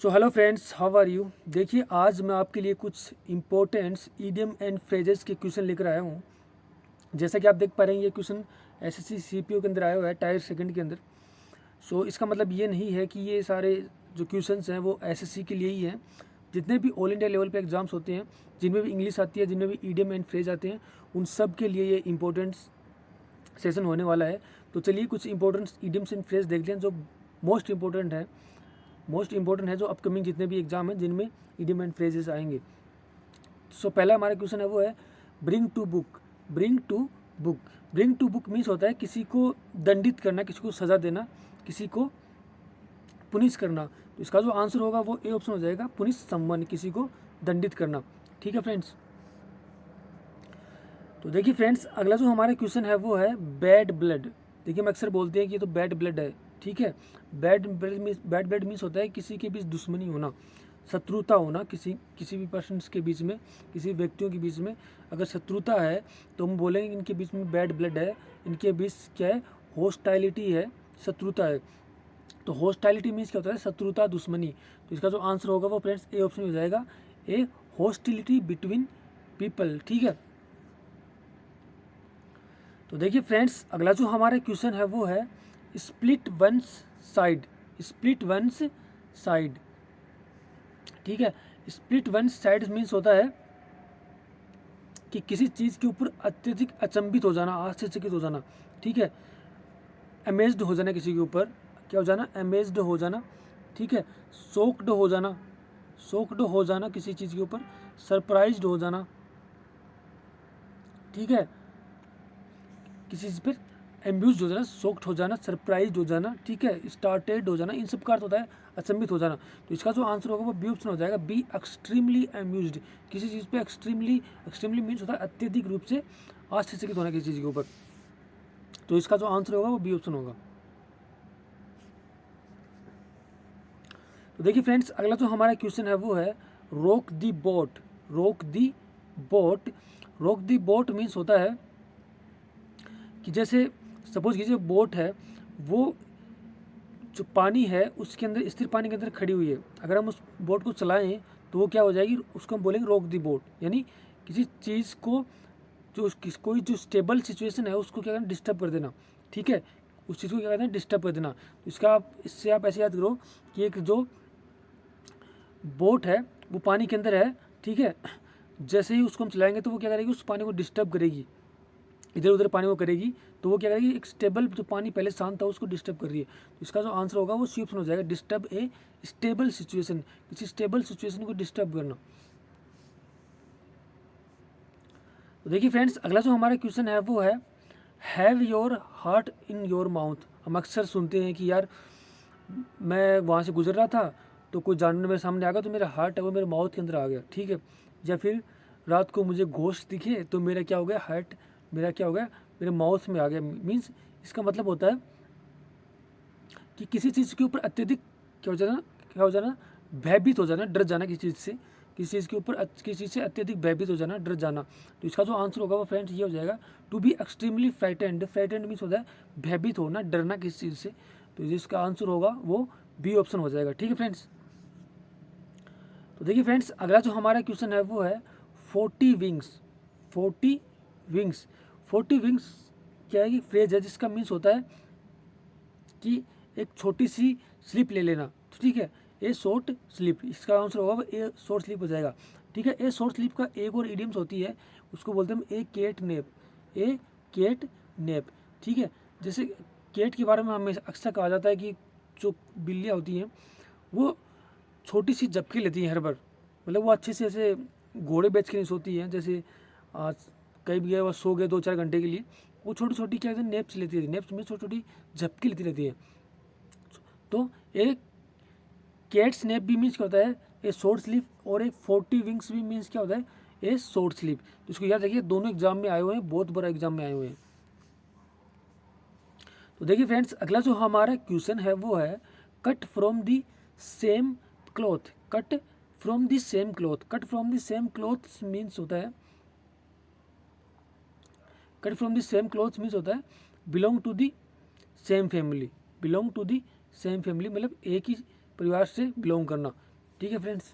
So hello friends, how are you. देखिए, आज मैं आपके लिए कुछ इंपॉर्टेंट्स ईडियम एंड फ्रेजेस के क्वेश्चन लेकर आया हूँ। जैसा कि आप देख पा रहे हैं, ये क्वेश्चन एसएससी सीपीओ के अंदर आया हुआ है, टायर सेकंड के अंदर। सो इसका मतलब ये नहीं है कि ये सारे जो क्वेश्चंस हैं वो एसएससी के लिए ही हैं। जितने भी ऑल इंडिया लेवल पे एग्जाम्स होते हैं, जिनमें भी इंग्लिश आती है, जिनमें भी ईडियम एंड फ्रेज आते हैं, उन सब के लिए ये इंपॉर्टेंट सेशन होने वाला है। तो चलिए कुछ इंपॉर्टेंट ईडियम्स एंड फ्रेज देख लें जो मोस्ट इंपॉर्टेंट है जो अपकमिंग जितने भी एग्जाम हैं जिनमें इडियम एंड फ्रेजेस आएंगे। सो पहला हमारा क्वेश्चन है वो है bring to book. Bring to book means होता है किसी को दंडित करना, किसी को सज़ा देना, किसी को पुनिश करना। तो इसका जो आंसर होगा वो ए ऑप्शन हो जाएगा, पुनिश समवन, किसी को दंडित करना। ठीक है फ्रेंड्स। तो देखिए फ्रेंड्स, अगला जो हमारा क्वेश्चन है वो है बैड ब्लड। देखिए, हम अक्सर बोलते हैं कि ये तो बैड ब्लड है। ठीक है, बैड ब्लड मीन्स होता है किसी के बीच दुश्मनी होना, शत्रुता होना, किसी भी पर्सन के बीच में, किसी व्यक्तियों के बीच में अगर शत्रुता है तो हम बोलेंगे इनके बीच में बैड ब्लड है, इनके बीच क्या है, हॉस्टाइलिटी है, शत्रुता है। तो हॉस्टाइलिटी मीन्स क्या होता है, शत्रुता, दुश्मनी। तो इसका जो आंसर होगा वो फ्रेंड्स ए ऑप्शन हो जाएगा, ए हॉस्टिलिटी बिटवीन पीपल। ठीक है। तो देखिए फ्रेंड्स, अगला जो हमारा क्वेश्चन है वो है स्प्लिट वंस साइड। ठीक है, स्प्लिट वंस साइड मीन्स होता है कि किसी चीज़ के ऊपर अत्यधिक अचंभित हो जाना, आश्चर्यचकित हो जाना। ठीक है, अमेज्ड हो जाना, किसी के ऊपर क्या हो जाना, अमेज्ड हो जाना। ठीक है, शॉक्ड हो जाना किसी चीज़ के ऊपर, सरप्राइज्ड हो जाना। ठीक है, किसी चीज़ पर एम्ब्यूज हो जाना, शॉक्ड हो जाना, सरप्राइज्ड हो जाना। ठीक है, स्टार्टेड हो जाना, इन सब का अर्थ होता है अचंभित हो जाना। तो इसका जो आंसर होगा वो बी ऑप्शन हो जाएगा, बी एक्सट्रीमली अम्यूज्ड। किसी चीज़ पे एक्सट्रीमली मीन्स होता है अत्यधिक रूप से आश्चर्यचकित होना किसी चीज़ के ऊपर। तो इसका जो आंसर होगा वो बी ऑप्शन होगा। तो देखिए फ्रेंड्स, अगला जो हमारा क्वेश्चन है वो है रोक दी बोट। रोक दी बोट मीन्स होता है कि जैसे सपोज कीजिए बोट है, वो जो पानी है उसके अंदर, स्थिर पानी के अंदर खड़ी हुई है। अगर हम उस बोट को चलाएं तो वो क्या हो जाएगी, उसको हम बोलेंगे रोक दी बोट। यानी किसी चीज़ को कोई जो स्टेबल सिचुएशन है उसको क्या करना, डिस्टर्ब कर देना। ठीक है, उस चीज़ को क्या कहते हैं, डिस्टर्ब कर देना। तो इससे आप ऐसे याद करो कि एक जो बोट है वो पानी के अंदर है। ठीक है, जैसे ही उसको हम चलाएंगे तो वो क्या करेगी, उस पानी को डिस्टर्ब करेगी, इधर उधर पानी को करेगी। तो वो क्या करेगी, एक स्टेबल जो पानी पहले शांत था उसको डिस्टर्ब कर रही है। तो इसका जो आंसर होगा वो सी ऑप्शन हो जाएगा, डिस्टर्ब ए स्टेबल सिचुएशन, किसी स्टेबल सिचुएशन को डिस्टर्ब करना। तो देखिए फ्रेंड्स, अगला जो हमारा क्वेश्चन है वो है have your heart in your mouth. हम अक्सर सुनते हैं कि यार मैं वहाँ से गुजर रहा था तो कोई जानवर मेरे सामने आ गया तो मेरा हार्ट है वो मेरे माउथ के अंदर आ गया। ठीक है, या फिर रात को मुझे घोस्ट दिखे तो मेरा क्या हो गया, हार्ट मेरा क्या हो गया, मेरे माउथ में आ गया। मीन्स इसका मतलब होता है कि किसी चीज़ के ऊपर अत्यधिक क्या हो जाना, भयभीत हो जाना, डर जाना किसी चीज़ से, किसी चीज़ के ऊपर किसी चीज़ से अत्यधिक भयभीत हो जाना, डर जाना। तो इसका जो आंसर होगा वो फ्रेंड्स ये हो जाएगा, to be extremely frightened means होता है भयभीत होना, डरना किसी चीज़ से। तो जिसका आंसर होगा वो बी ऑप्शन हो जाएगा। ठीक है फ्रेंड्स। तो देखिए फ्रेंड्स, अगला जो हमारा क्वेश्चन है वो है 40 विंग्स क्या है कि फ्रेज है जिसका मीन्स होता है कि एक छोटी सी स्लिप ले लेना। तो ठीक है, ए शॉर्ट स्लिप, इसका आंसर होगा ए शॉर्ट स्लिप हो जाएगा। ठीक है, ए शॉर्ट स्लिप का एक और इडियम्स होती है, उसको बोलते हैं ए केट नेप। ठीक है, जैसे केट के बारे में हमें अक्सर कहा जाता है कि जो बिल्लियाँ होती हैं वो छोटी सी झपकी लेती हैं हर बार, मतलब वो अच्छे से ऐसे घोड़े बेच के नहीं सोती हैं। जैसे आज कई भी वो सो गए 2-4 घंटे के लिए, वो छोटी छोटी क्या कहते हैं, नेप्स लेती रहती है। नेप्स में छोटी छोटी झपकी लेती रहती है। तो एक कैट स्नैप भी मीन्स क्या होता है, ए शॉर्ट स्लीप, और एक 40 विंग्स भी मीन्स क्या होता है, ए शॉर्ट स्लीप। तो इसको याद रखिए, दोनों एग्जाम में आए हुए हैं, बहुत बड़ा एग्जाम में आए हुए हैं। तो देखिए फ्रेंड्स, अगला जो हमारा क्वेश्चन है वो है cut from the same cloth. Cut from the same cloth means होता है, cut from the same cloth means होता है belong to the same family. मतलब एक ही परिवार से बिलोंग करना। ठीक है फ्रेंड्स।